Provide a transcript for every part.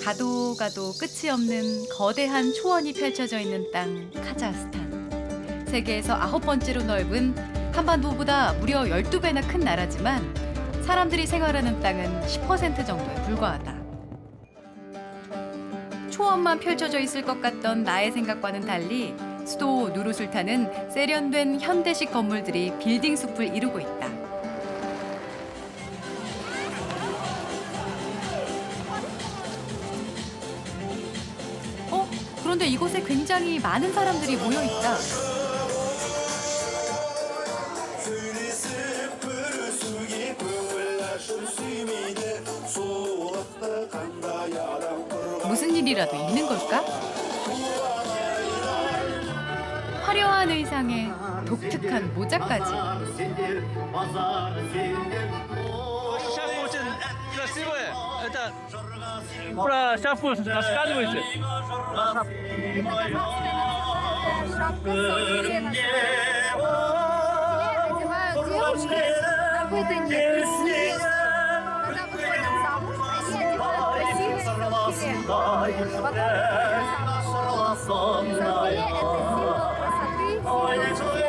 가도 가도 끝이 없는 거대한 초원이 펼쳐져 있는 땅 카자흐스탄. 세계에서 9번째로 넓은 한반도보다 무려 12배나 큰 나라지만 사람들이 생활하는 땅은 10% 정도에 불과하다. 초원만 펼쳐져 있을 것 같던 나의 생각과는 달리 수도 누르술탄은 세련된 현대식 건물들이 빌딩 숲을 이루고 있다. 그런데 이곳에 굉장히 많은 사람들이 모여 있다. 무슨 일이라도 있는 걸까? 화려한 의상에 독특한 모자까지. Про шапку рассказывайте. Одевают девушки на выданье красивее. Когда выходят замуж, они одевают красивые филе. Потом замуж. Филе – это символ красоты, символ чистоты.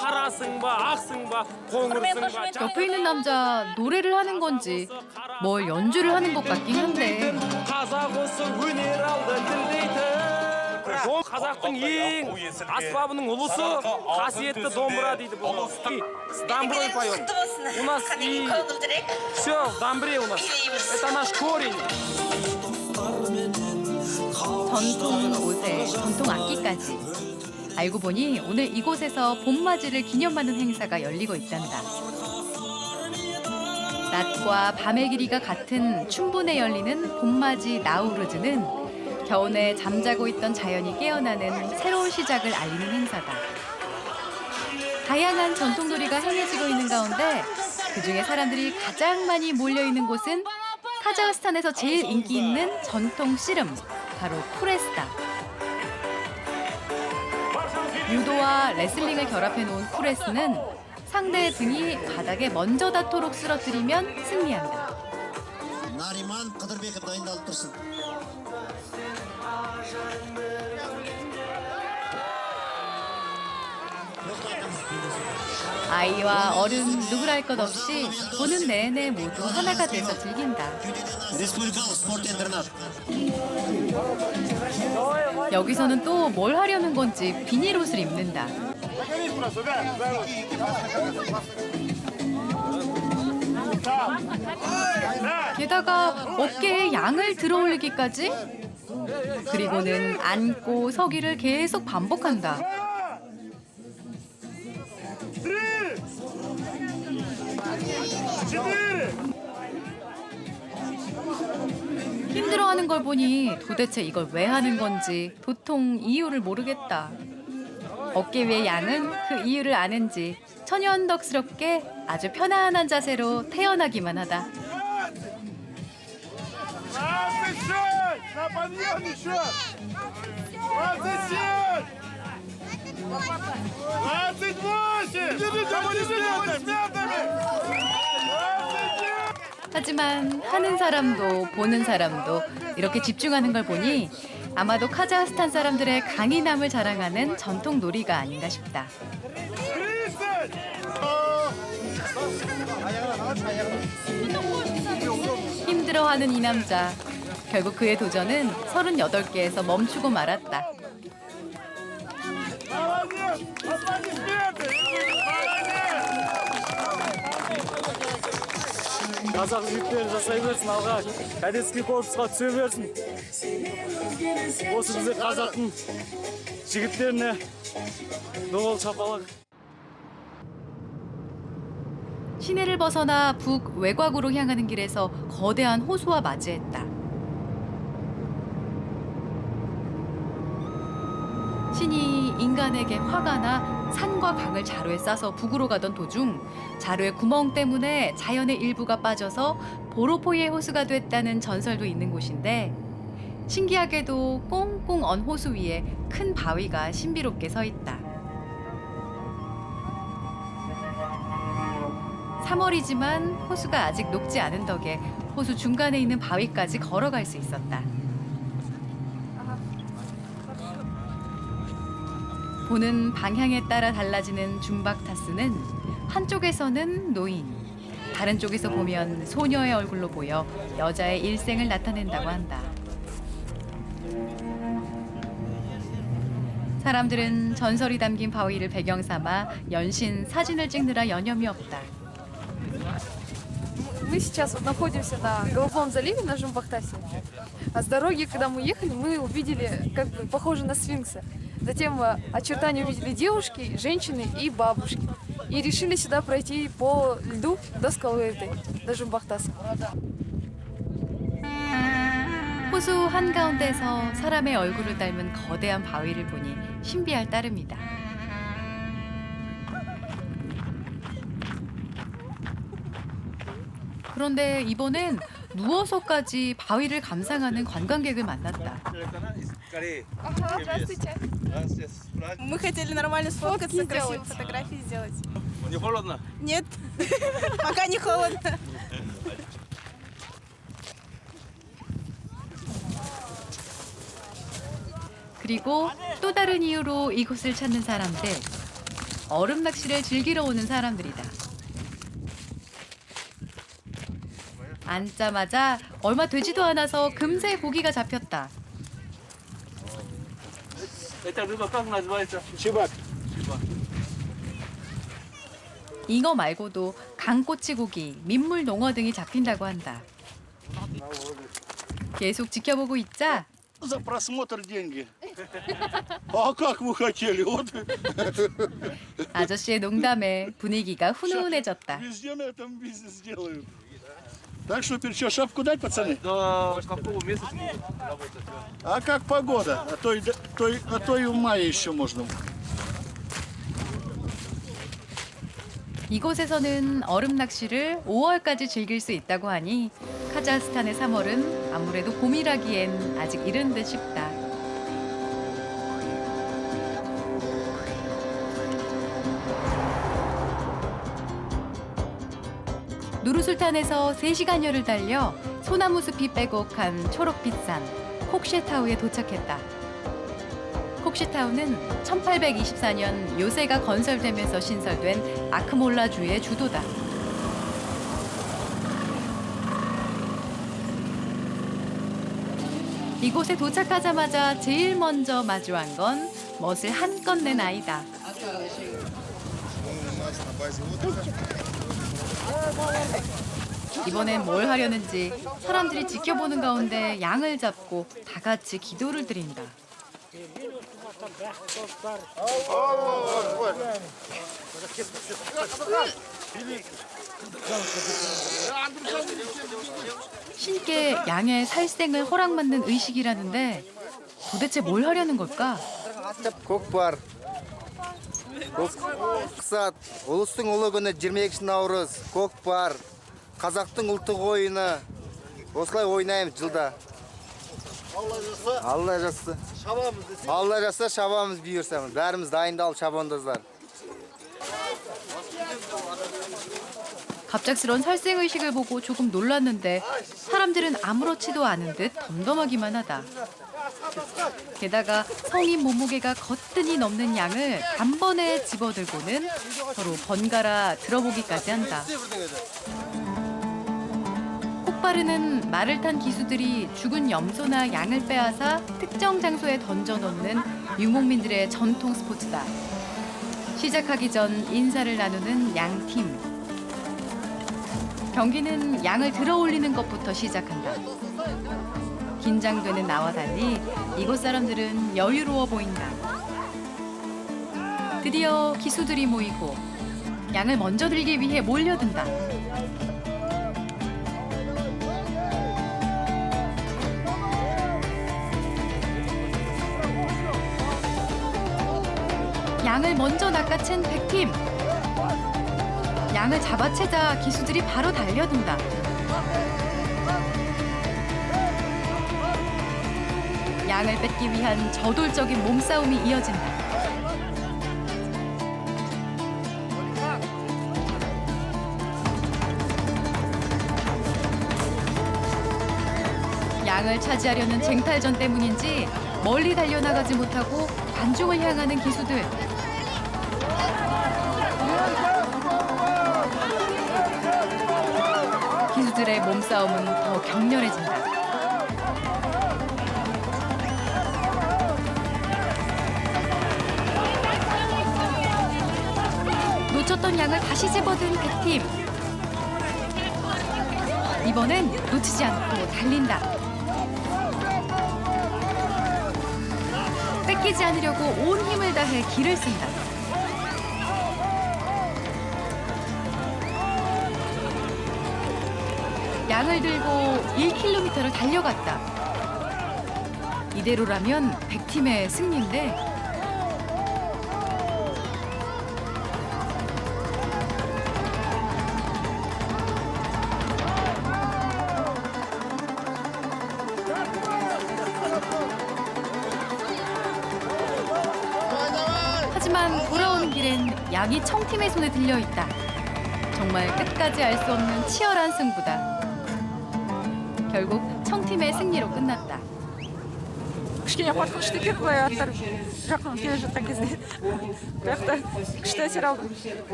카라승바, 악승바, 공을승바. 옆에 있는 남자 노래를 하는 건지 뭘 연주를 하는 것 같긴 한데 қазақ осы өнер алды тілдейді. Қазақтың ең аспабының ұлысы қасиетті домбыра дейді бұл. С домброй поем. У нас и все в домбре у нас. Это наш корень. 전통 옷에 전통 악기까지. 알고 보니 오늘 이곳에서 봄맞이를 기념하는 행사가 열리고 있단다. 낮과 밤의 길이가 같은 춘분에 열리는 봄맞이 나우루즈는 겨우내 잠자고 있던 자연이 깨어나는 새로운 시작을 알리는 행사다. 다양한 전통놀이가 행해지고 있는 가운데 그중에 사람들이 가장 많이 몰려있는 곳은 카자흐스탄에서 제일 인기 있는 전통 씨름, 바로 쿠레스다. 유도와 레슬링을 결합해 놓은 쿠레스는 상대의 등이 바닥에 먼저 닿도록 쓰러뜨리면 승리한다. Нариман Кыдырбеков дайындалып тұрсын. 아이와 어른 누구랄 것 없이 보는 내내 모두 하나가 돼서 즐긴다. Республикалық спорт интернат. 여기서는 또 뭘 하려는 건지 비닐 옷을 입는다. 게다가 어깨에 양을 들어올리기까지? 그리고는 앉고 서기를 계속 반복한다. 힘들어하는 걸 보니 도대체 이걸 왜 하는 건지 도통 이유를 모르겠다. 어깨 위의 양은 그 이유를 아는지 천연덕스럽게 아주 편안한 자세로 태어나기만 하다. 하지만 하는 사람도 보는 사람도 이렇게 집중하는 걸 보니 아마도 카자흐스탄 사람들의 강인함을 자랑하는 전통 놀이가 아닌가 싶다. 힘들어하는 이 남자. 결국 그의 도전은 38개에서 멈추고 말았다. Қазақ жігіттері жасай берсін алға. Кадетский корпусқа түсе берсін. Осы бізде қазақтың жігіттеріне доғал шапалақ. 시내를 벗어나 북 외곽으로 향하는 길에서 거대한 호수와 맞이했다. 신이 인간에게 화가 나 산과 강을 자루에 싸서 북으로 가던 도중 자루의 구멍 때문에 자연의 일부가 빠져서 보로포이의 호수가 됐다는 전설도 있는 곳인데 신기하게도 꽁꽁 언 호수 위에 큰 바위가 신비롭게 서 있다. 3월이지만 호수가 아직 녹지 않은 덕에 호수 중간에 있는 바위까지 걸어갈 수 있었다. 보는 방향에 따라 달라지는 줌박타스는 한쪽에서는 노인, 다른 쪽에서 보면 소녀의 얼굴로 보여 여자의 일생을 나타낸다고 한다. 사람들은 전설이 담긴 바위를 배경 삼아 연신 사진을 찍느라 여념이 없다. Мы сейчас вот находимся на Голубом заливе, на Жумбахтасе. А с дороги, когда мы ехали, мы увидели, как бы, похоже на сфинкса. Затем очертания увидели девушки, женщины и бабушки. И решили сюда пройти по льду до скалы этой, до Жумбахтаса. 호수 한가운데서 사람의 얼굴을 닮은 거대한 바위를 보니 신비할 따름이다. 그런데 이번엔 누워서까지 바위를 감상하는 관광객을 만났다. Здравствуйте. Мы хотели нормально сфоткаться, Фотки красивые сделать. фотографии сделать. Не холодно? Нет, пока не холодно. 그리고 또 다른 이유로 이곳을 찾는 사람들, 얼음 낚시를 즐기러 오는 사람들이다. 앉자마자 얼마 되지도 않아서 금세 고기가 잡혔다. Это рыба как называется? 잉어 말고도 강꼬치고기, 민물 농어 등이 잡힌다고 한다. 계속 지켜보고 있자 За просмотр деньги. А как вы хотели? Вот 아저씨의 농담에 분위기가 훈훈해졌다. везде на этом бизнес делают. Так что, что, шапку дать, пацаны? До какого месяца будут работать? А как погода? А то и в мае еще можно. 이곳에서는 얼음 낚시를 5월까지 즐길 수 있다고 하니 카자흐스탄의 3월은 아무래도 봄이라기엔 아직 이른 듯 싶다. 누르술탄에서 3시간여를 달려 소나무 숲이 빼곡한 초록빛 산 콕셰타우에 도착했다. 콕시타우는 1824년 요새가 건설되면서 신설된 아크몰라주의 주도다. 이곳에 도착하자마자 제일 먼저 마주한 건 멋을 한껏 낸 아이다. 이번엔 뭘 하려는지 사람들이 지켜보는 가운데 양을 잡고 다 같이 기도를 드린다. 신께 양의 살생을 허락받는 의식이라는데 도대체 뭘 하려는 걸까? көкпар көксат ұлыстың ұлы күні 22 наурыз көкпар қазақтың ұлттық ойыны осылай ойнаймыз жылда алла жазса алла жазса шабамыз бұйырса бәріміз дайындалып шабандоздар. 갑작스런 살생 의식을 보고 조금 놀랐는데 사람들은 아무렇지도 않은 듯 덤덤하기만 하다. 게다가 성인 몸무게가 거뜬히 넘는 양을 단번에 집어들고는 서로 번갈아 들어보기까지 한다. 콧바르는 말을 탄 기수들이 죽은 염소나 양을 빼앗아 특정 장소에 던져놓는 유목민들의 전통 스포츠다. 시작하기 전 인사를 나누는 양팀. 경기는 양을 들어올리는 것부터 시작한다. 긴장되는 나와 달리 이곳 사람들은 여유로워 보인다. 드디어 기수들이 모이고 양을 먼저 들기 위해 몰려든다. 양을 먼저 낚아챈 100팀. 양을 잡아채자 기수들이 바로 달려든다. 양을 뺏기 위한 저돌적인 몸싸움이 이어진다. 양을 차지하려는 쟁탈전 때문인지 멀리 달려나가지 못하고 관중을 향하는 기수들. 기수들의 몸싸움은 더 격렬해진다. 놓쳤던 양을 다시 집어든 백팀. 이번엔 놓치지 않고 달린다. 뺏기지 않으려고 온 힘을 다해 기를 쓴다. 양을 들고 1km를 달려갔다. 이대로라면 백팀의 승리인데 하지만 돌아오는 길엔 양이 청팀의 손에 들려 있다. 정말 끝까지 알 수 없는 치열한 승부다. 결국 청팀의 승리로 끝났다. Кішкене қорқынышты екен былай аттар жақын келе жатқан кезде. Бірақ та күшті әсер алдым.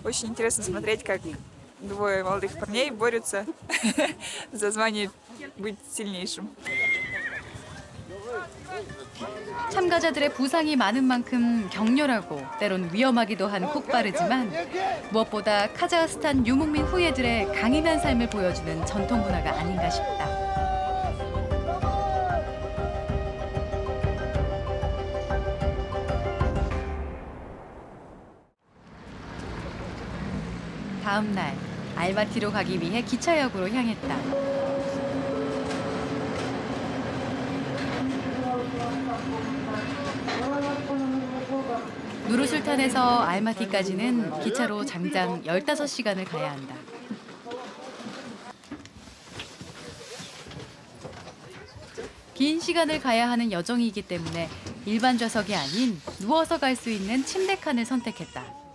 Очень интересно смотреть, как двое молодых парней борются за звание быть сильнейшим. 참가자들의 부상이 많은 만큼 격렬하고 때론 위험하기도 한 콕바르지만 무엇보다 카자흐스탄 유목민 후예들의 강인한 삶을 보여주는 전통 문화가 아닌가 싶다. 다음 날 알마티로 가기 위해 기차역으로 향했다. 누르술탄에서 알마티까지는 기차로 장장 15시간을 가야 한다. 긴 시간을 가야 하는 여정이기 때문에 일반 좌석이 아닌 누워서 갈 수 있는 침대 칸을 선택했다.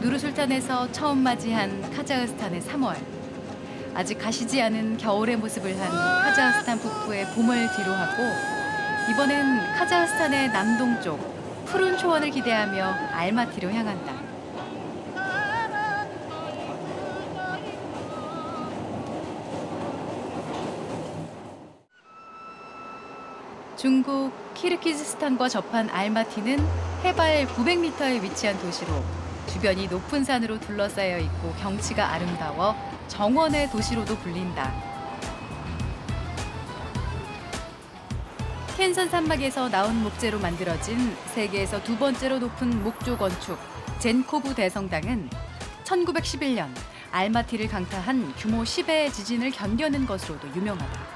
누르술탄에서 처음 맞이한 카자흐스탄의 3월. 아직 가시지 않은 겨울의 모습을 한 카자흐스탄 북부의 봄을 뒤로하고 이번엔 카자흐스탄의 남동쪽 푸른 초원을 기대하며 알마티로 향한다. 중국 키르기즈스탄과 접한 알마티는 해발 900m에 위치한 도시로 주변이 높은 산으로 둘러싸여 있고 경치가 아름다워 정원의 도시로도 불린다. 켄산 산맥에서 나온 목재로 만들어진 세계에서 두 번째로 높은 목조 건축 젠코브 대성당은 1911년 알마티를 강타한 규모 10의 지진을 견뎌낸 것으로도 유명하다.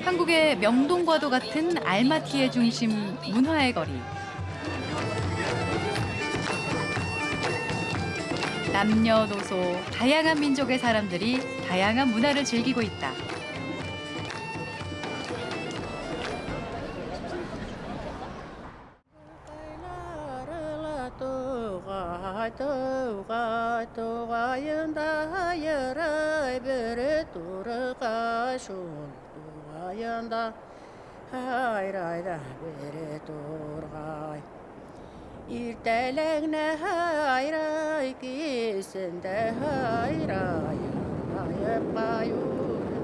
한국의 명동과도 같은 알마티의 중심 문화의 거리. 남녀노소 다양한 민족의 사람들이 다양한 문화를 즐기고 있다.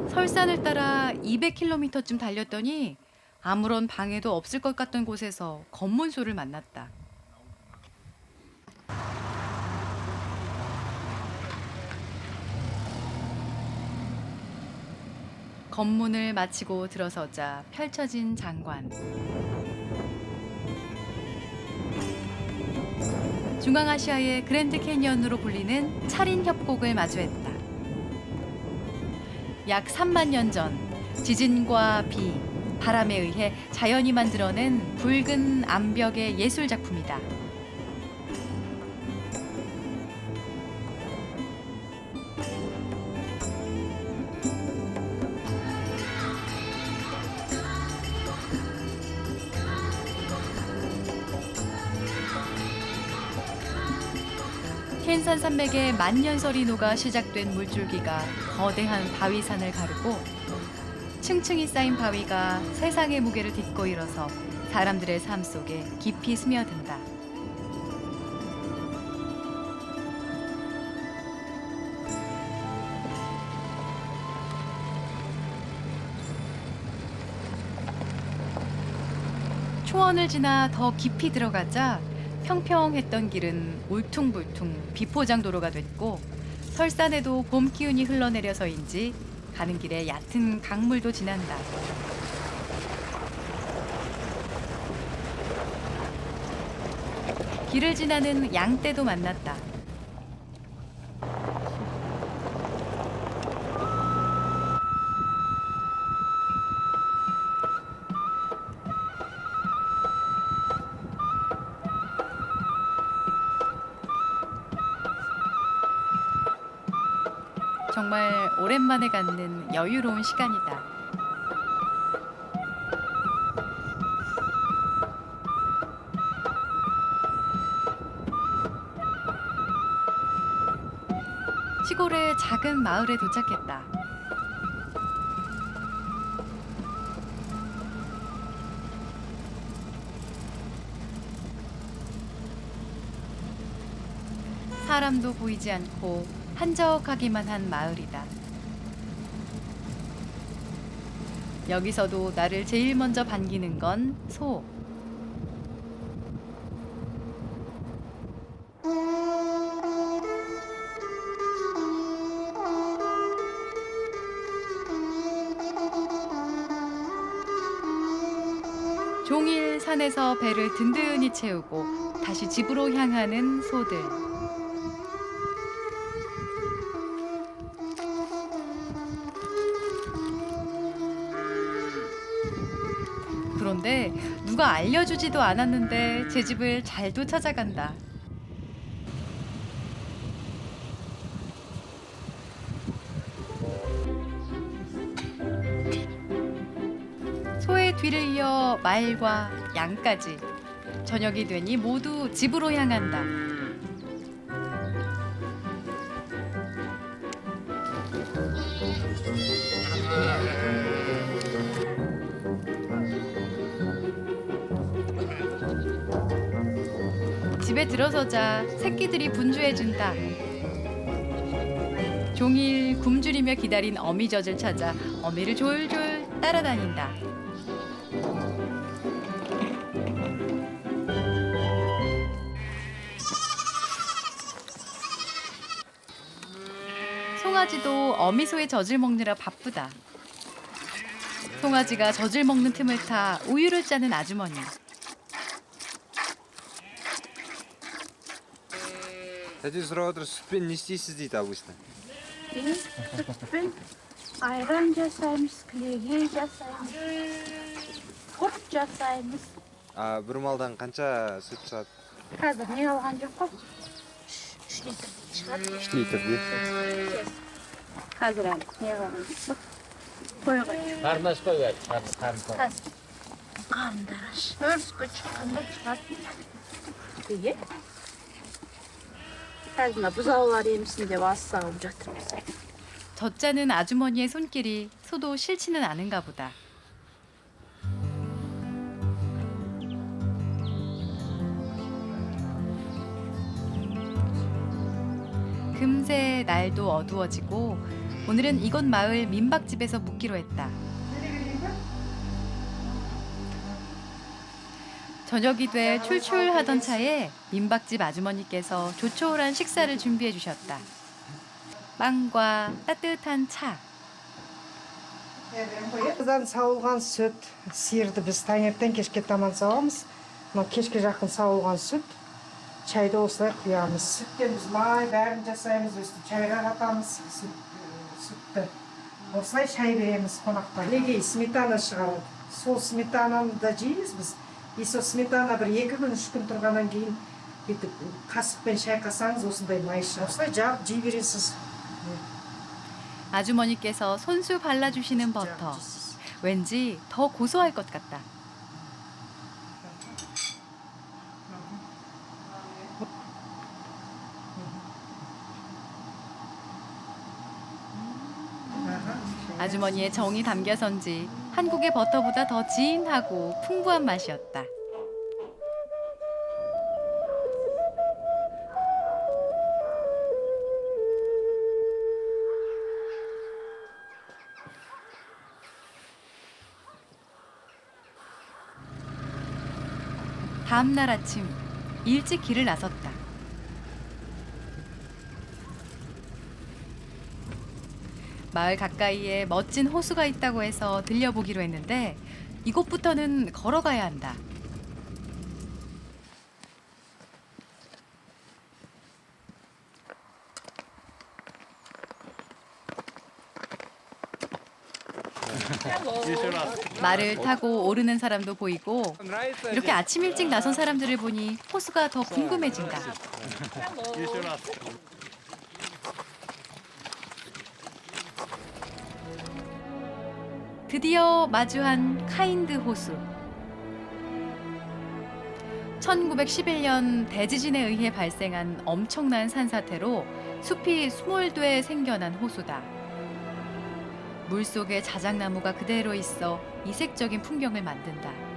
설산을 따라 200km쯤 달렸더니 아무런 방해도 없을 것 같던 곳에서 검문소를 만났다. 검문을 마치고 들어서자 펼쳐진 장관. 중앙아시아의 그랜드 캐니언으로 불리는 차린 협곡을 마주했다. 약 3만 년 전 지진과 비, 바람에 의해 자연이 만들어낸 붉은 암벽의 예술 작품이다. 켄산 산맥의 만년설이 녹아 시작된 물줄기가 거대한 바위산을 가르고 층층이 쌓인 바위가 세상의 무게를 딛고 일어서 사람들의 삶 속에 깊이 스며든다. 초원을 지나 더 깊이 들어가자 평평했던 길은 울퉁불퉁 비포장도로가 됐고 설산에도 봄 기운이 흘러내려서인지 가는 길에 얕은 강물도 지난다. 길을 지나는 양떼도 만났다. 정말 오랜만에 갖는 여유로운 시간이다. 시골의 작은 마을에 도착했다. 사람도 보이지 않고 한적하기만 한 마을이다. 여기서도 나를 제일 먼저 반기는 건 소. 종일 산에서 배를 든든히 채우고 다시 집으로 향하는 소들. 그런데 누가 알려주지도 않았는데 제 집을 잘도 찾아간다. 소의 뒤를 이어 말과 양까지 저녁이 되니 모두 집으로 향한다. 집에 들어서자 새끼들이 분주해진다. 종일 굶주리며 기다린 어미젖을 찾아 어미를 졸졸 따라다닌다. 송아지도 어미소의 젖을 먹느라 바쁘다. 송아지가 젖을 먹는 틈을 타 우유를 짜는 아주머니. Тәте сұрап отыр, сүтпен не істейсіз дейді обычно. Sütpен ayran жасаймыз, кілегей жасаймыз, құрт жасаймыз. Бір малдан қанша сүт шығады? Қазір не алған жоқ қой? 3 литр шығады. 3 литр де. Қазір әлі не алған жоқ. Қойға. Қарындаш қой бәрі. Қарындаш. Өріске шыққанда шығады. Неге? қазір бұзаулар емсін деп ас сауып жатырмыз. 젖 짜는 아주머니의 손길이 소도 싫지는 않은가 보다. 금세 날도 어두워지고 오늘은 이곳 마을 민박집에서 묵기로 했다. 저녁이 돼 출출하던 차에 민박집 아주머니께서 조촐한 식사를 준비해 주셨다. 빵과 따뜻한 차. Қойдан сауылған сүт, сиырды біз таңертең кешке таман сауамыз. Мына кешке жақын сауылған сүт, чайды осылай құямыз. Сүттен біз май бәрін жасаймыз, өсті чайға қатамыз, сүтті. Осылай шай береміз қонақтарға. Неге сметана шығарады. Сол сметананы да жейміз біз. И сол сметана бір 2 күн, 3 күн тұрғаннан кейін бүйтіп қасықпен шайқасаңыз осындай май шығады. осылай жағып жей бересіз. 아주머니께서 손수 발라주시는 버터. 왠지 더 고소할 것 같다. 아주머니의 정이 담겨선지 한국의 버터보다 더 진하고 풍부한 맛이었다. 다음 날 아침 일찍 길을 나섰다. 마을 가까이에 멋진 호수가 있다고 해서 들려보기로 했는데 이곳부터는 걸어가야 한다. 말을 타고 오르는 사람도 보이고 이렇게 아침 일찍 나선 사람들을 보니 호수가 더 궁금해진다. 드디어 마주한 카인드 호수. 1911년 대지진에 의해 발생한 엄청난 산사태로 숲이 수몰돼 생겨난 호수다. 물속에 자작나무가 그대로 있어 이색적인 풍경을 만든다.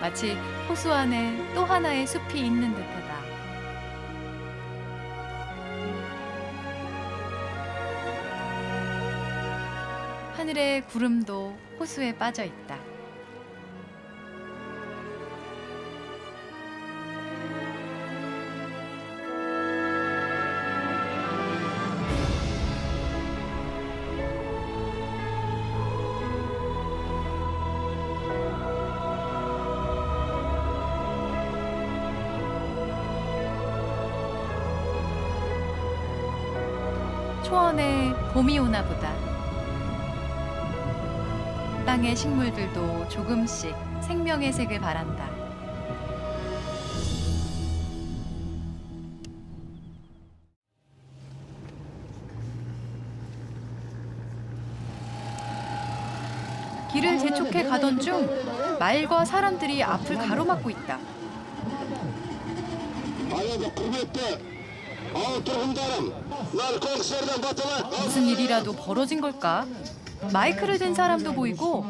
마치 호수 안에 또 하나의 숲이 있는 듯하다. 하늘의 구름도 호수에 빠져 있다. 초원에 봄이 오나 보다. 땅의 식물들도 조금씩 생명의 색을 발한다. 길을 재촉해 가던 중 말과 사람들이 앞을 가로막고 있다. 무슨 일이라도 벌어진 걸까? 마이크를 든 사람도 보이고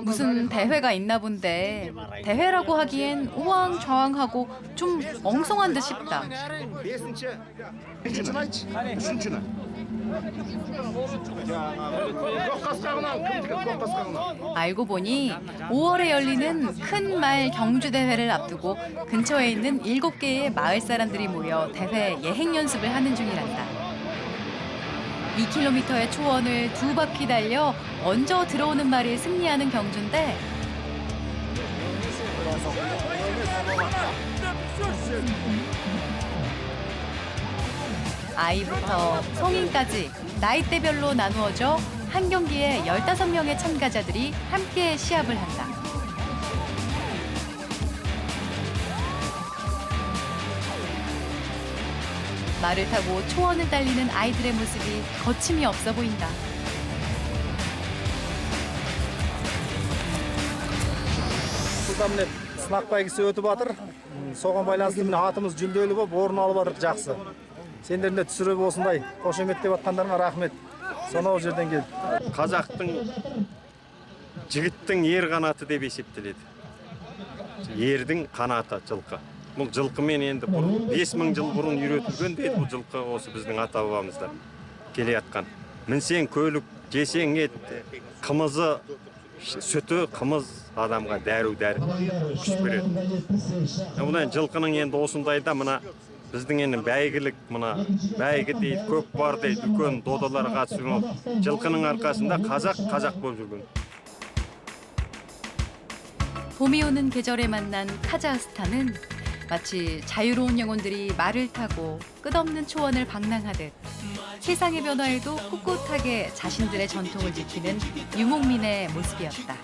무슨 대회가 있나 본데 대회라고 하기엔 우왕좌왕하고 좀 엉성한 듯 싶다. 알고 보니 5월에 열리는 큰 말 경주 대회를 앞두고 근처에 있는 7개의 마을 사람들이 모여 대회 예행 연습을 하는 중이란다. 2km의 초원을 2바퀴 달려 먼저 들어오는 말이 승리하는 경주인데 아이부터 성인까지 나이대별로 나누어져 한 경기에 15명의 참가자들이 함께 시합을 한다. 말을 타고 초원을 달리는 아이들의 모습이 거침이 없어 보인다. Міне сынақ бәйгесі өтіп жатыр. Соған байланысты міне атымыз жүлделі болып орын алып жатыр, жақсы. Сендердің де түсіріп осындай қошеметтеп жатқандарыңа рахмет. Сонау жерден келді. Қазақтың жігіттің ер қанаты деп есептеледі. Ердің қанаты жылқы. Бұл жылқымен енді 5000 жыл бұрын үйретілген дейді бұл жылқы осы біздің ата-бабамыздан келе жатқан. Мінсең көлік, жесең ет, қымызы, сүті, қымыз адамға дәру-дәрі күш береді. Бұдан жылқының енді осындайда мына біздің енді бәйгілік мына бәйгі дейді, көкпар дейді, үлкен додаларға қатысып жылқының арқасында қазақ болып жүрген. 봄이 오는 계절에 만난 카자흐스탄은 마치 자유로운 영혼들이 말을 타고 끝없는 초원을 방랑하듯 세상의 변화에도 꿋꿋하게 자신들의 전통을 지키는 유목민의 모습이었다.